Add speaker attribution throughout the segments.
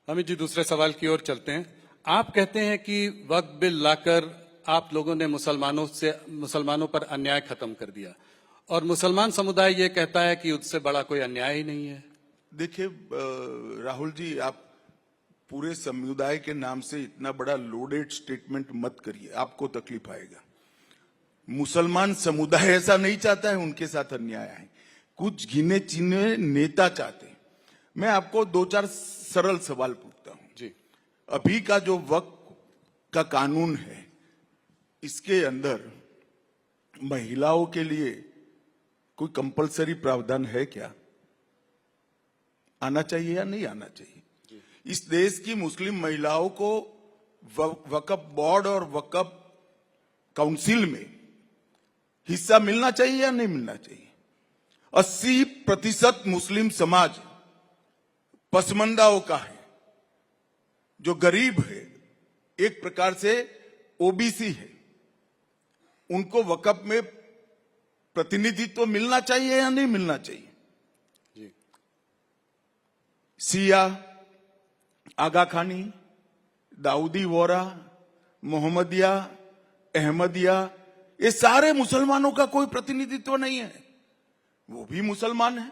Speaker 1: अमित जी, दूसरे सवाल की ओर चलते हैं। आप कहते हैं कि वक्फ बिल लाकर आप लोगों ने मुसलमानों पर अन्याय खत्म कर दिया, और मुसलमान समुदाय ये कहता है कि उससे बड़ा कोई अन्याय ही नहीं है।
Speaker 2: देखिए राहुल जी, आप पूरे समुदाय के नाम से इतना बड़ा लोडेड स्टेटमेंट मत करिए, आपको तकलीफ आएगा। मुसलमान समुदाय ऐसा नहीं चाहता है उनके साथ अन्याय है, कुछ गिने चुने नेता चाहते हैं। मैं आपको दो चार सरल सवाल पूछता हूं
Speaker 1: जी।
Speaker 2: अभी का जो वक्फ का कानून है, इसके अंदर महिलाओं के लिए कोई कंपलसरी प्रावधान है क्या? आना चाहिए या नहीं आना चाहिए? इस देश की मुस्लिम महिलाओं को वक्फ बोर्ड और वक्फ काउंसिल में हिस्सा मिलना चाहिए या नहीं मिलना चाहिए? 80% मुस्लिम समाज पसमंदाओं का है, जो गरीब है, एक प्रकार से ओबीसी है, उनको वक्फ में प्रतिनिधित्व मिलना चाहिए या नहीं मिलना चाहिए?
Speaker 1: जी।
Speaker 2: सिया, आगा खानी, दाऊदी वोरा, मोहम्मदिया, अहमदिया, ये सारे मुसलमानों का कोई प्रतिनिधित्व नहीं है। वो भी मुसलमान है,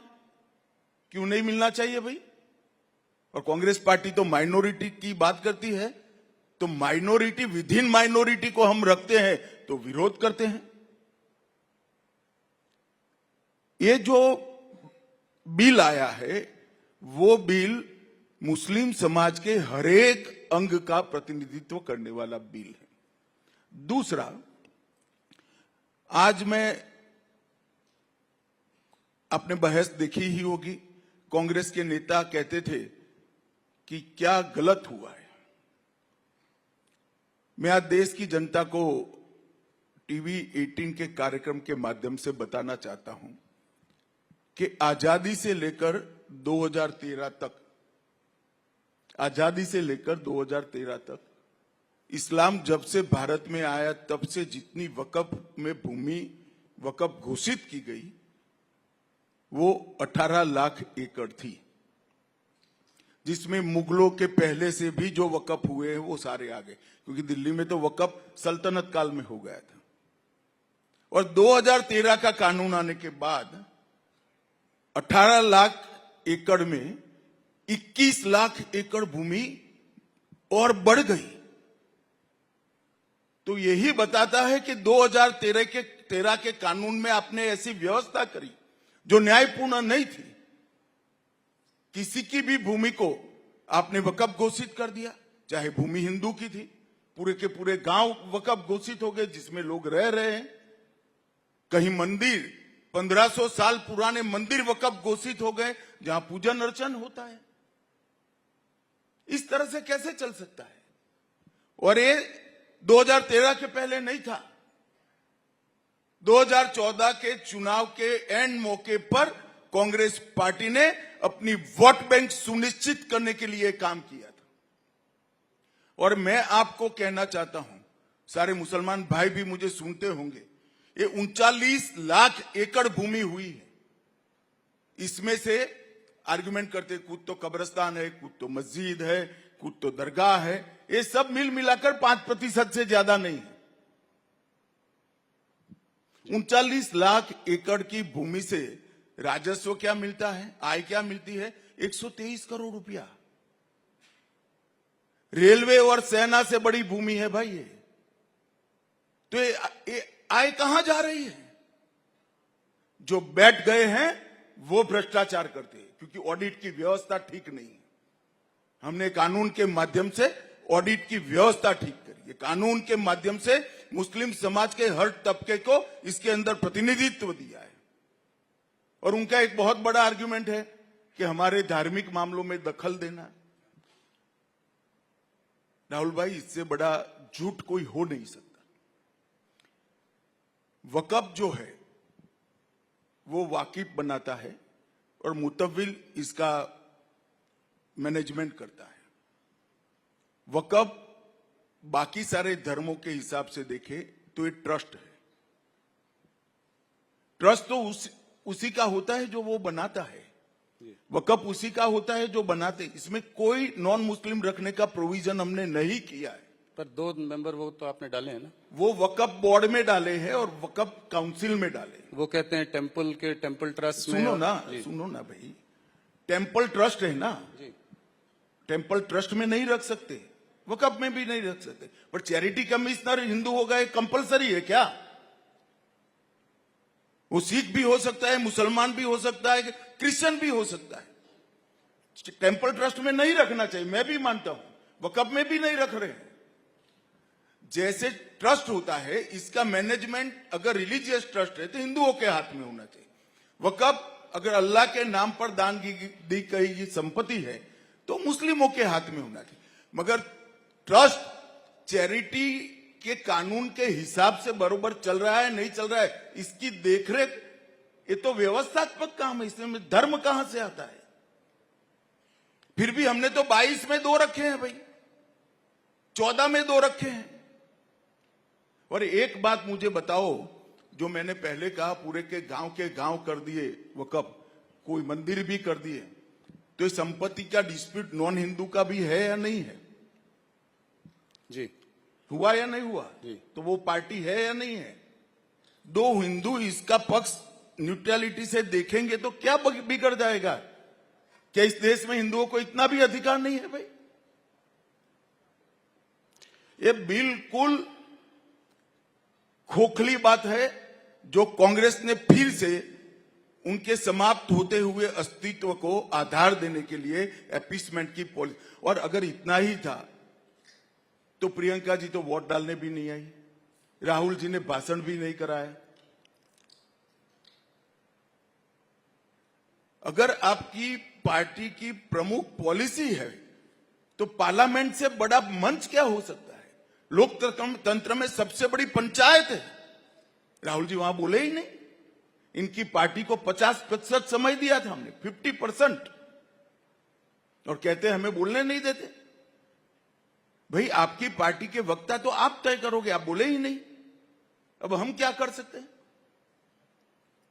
Speaker 2: क्यों नहीं मिलना चाहिए भाई? और कांग्रेस पार्टी तो माइनॉरिटी की बात करती है, तो माइनॉरिटी विद इन माइनॉरिटी को हम रखते हैं तो विरोध करते हैं। ये जो बिल आया है, वो बिल मुस्लिम समाज के हरेक अंग का प्रतिनिधित्व करने वाला बिल है। दूसरा, आज मैं, आपने बहस देखी ही होगी, कांग्रेस के नेता कहते थे कि क्या गलत हुआ है। मैं आज देश की जनता को टीवी 18 के कार्यक्रम के माध्यम से बताना चाहता हूं कि आजादी से लेकर 2013 तक, आजादी से लेकर 2013 तक, इस्लाम जब से भारत में आया तब से जितनी वक्फ में भूमि वक्फ घोषित की गई, वो 18 लाख एकड़ थी, जिसमें मुगलों के पहले से भी जो वक्फ हुए हैं वो सारे आ गए, क्योंकि दिल्ली में तो वक्फ सल्तनत काल में हो गया था। और 2013 का कानून आने के बाद 18 लाख एकड़ में 21 लाख एकड़ भूमि और बढ़ गई। तो यही बताता है कि 2013 के कानून में आपने ऐसी व्यवस्था करी जो न्यायपूर्ण नहीं थी। किसी की भी भूमि को आपने वक्फ घोषित कर दिया, चाहे भूमि हिंदू की थी, पूरे के पूरे गांव वक्फ घोषित हो गए जिसमें लोग रह रहे हैं। कहीं मंदिर, 1500 साल पुराने मंदिर वक्फ घोषित हो गए जहां पूजन अर्चन होता है। इस तरह से कैसे चल सकता है? और ये 2013 के पहले नहीं था। 2014 के चुनाव के एंड मौके पर कांग्रेस पार्टी ने अपनी वोट बैंक सुनिश्चित करने के लिए काम किया था। और मैं आपको कहना चाहता हूं, सारे मुसलमान भाई भी मुझे सुनते होंगे, ये 39 लाख एकड़ भूमि हुई है। इसमें से आर्गुमेंट करते, कुछ तो कब्रिस्तान है, कुछ तो मस्जिद है, कुछ तो दरगाह है, ये सब मिल मिलाकर 5% से ज्यादा नहीं है। 39 लाख एकड़ की भूमि से राजस्व क्या मिलता है, आय क्या मिलती है? 123 करोड़ रुपया। रेलवे और सेना से बड़ी भूमि है भाई ये। तो ये आय कहां जा रही है? जो बैठ गए हैं वो भ्रष्टाचार करते हैं, क्योंकि ऑडिट की व्यवस्था ठीक नहीं है। हमने कानून के माध्यम से ऑडिट की व्यवस्था ठीक करी है, कानून के माध्यम से मुस्लिम समाज के हर तबके को इसके अंदर प्रतिनिधित्व दिया है। और उनका एक बहुत बड़ा आर्गुमेंट है कि हमारे धार्मिक मामलों में दखल देना। राहुल भाई, इससे बड़ा झूठ कोई हो नहीं सकता। वक्फ जो है वो वाकिफ बनाता है और मुतव्विल इसका मैनेजमेंट करता है। वक्फ बाकी सारे धर्मों के हिसाब से देखे तो ये ट्रस्ट है। ट्रस्ट तो उसी का होता है जो वो बनाता है। वकफ उसी का होता है जो बनाते, इसमें कोई नॉन मुस्लिम रखने का प्रोविजन हमने नहीं किया है।
Speaker 1: पर 2 मेंबर वो तो आपने डाले हैं ना।
Speaker 2: वो वकफ बोर्ड में डाले हैं और वकफ काउंसिल में डाले हैं।
Speaker 1: वो कहते हैं टेम्पल ट्रस्ट में।
Speaker 2: सुनो ना भाई, टेम्पल ट्रस्ट है ना
Speaker 1: जी।
Speaker 2: टेम्पल ट्रस्ट में नहीं रख सकते, वकफ में भी नहीं रख सकते, पर चैरिटी कमिश्नर हिंदू होगा, ये कंपलसरी है क्या? वो सिख भी हो सकता है, मुसलमान भी हो सकता है, क्रिश्चियन भी हो सकता है। टेम्पल ट्रस्ट में नहीं रखना चाहिए, मैं भी मानता हूं, वकफ में भी नहीं रख रहे हैं। जैसे ट्रस्ट होता है, इसका मैनेजमेंट अगर रिलीजियस ट्रस्ट है तो हिंदुओं के हाथ में होना चाहिए। वकफ अगर अल्लाह के नाम पर दान दी गई संपत्ति है तो मुस्लिमों के हाथ में होना चाहिए। मगर ट्रस्ट चैरिटी के कानून के हिसाब से बरोबर चल रहा है नहीं चल रहा है, इसकी देखरेख, ये तो व्यवस्थात्मक काम है, इसमें धर्म कहां से आता है? फिर भी हमने तो 22 में 2 रखे हैं भाई, 14 में 2 रखे हैं। और एक बात मुझे बताओ, जो मैंने पहले कहा पूरे के गांव कर दिए वकफ, कोई मंदिर भी कर दिए, तो इस संपत्ति का डिस्प्यूट नॉन हिंदू का भी है या नहीं है?
Speaker 1: जी
Speaker 2: हुआ या नहीं हुआ?
Speaker 1: जी।
Speaker 2: तो वो पार्टी है या नहीं है? 2 हिंदू इसका पक्ष न्यूट्रलिटी से देखेंगे तो क्या बिगड़ जाएगा? क्या इस देश में हिंदुओं को इतना भी अधिकार नहीं है भाई? ये बिल्कुल खोखली बात है जो कांग्रेस ने फिर से उनके समाप्त होते हुए अस्तित्व को आधार देने के लिए अपीसमेंट की पॉलिसी। और अगर इतना ही था तो प्रियंका जी तो वोट डालने भी नहीं आई, राहुल जी ने भाषण भी नहीं कराया। अगर आपकी पार्टी की प्रमुख पॉलिसी है तो पार्लियामेंट से बड़ा मंच क्या हो सकता है? लोकतंत्र में सबसे बड़ी पंचायत है। राहुल जी वहां बोले ही नहीं। इनकी पार्टी को 50% समय दिया था हमने, 50%, और कहते हैं हमें बोलने नहीं देते। भाई आपकी पार्टी के वक्ता तो आप तय करोगे, आप बोले ही नहीं। अब हम क्या कर सकते हैं?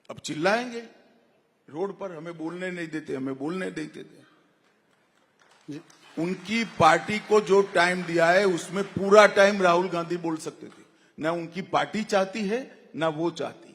Speaker 2: अब चिल्लाएंगे रोड पर, हमें बोलने नहीं देते, हमें बोलने नहीं देते। उनकी पार्टी को जो टाइम दिया है उसमें पूरा टाइम राहुल गांधी बोल सकते थे। ना उनकी पार्टी चाहती है ना वो चाहती।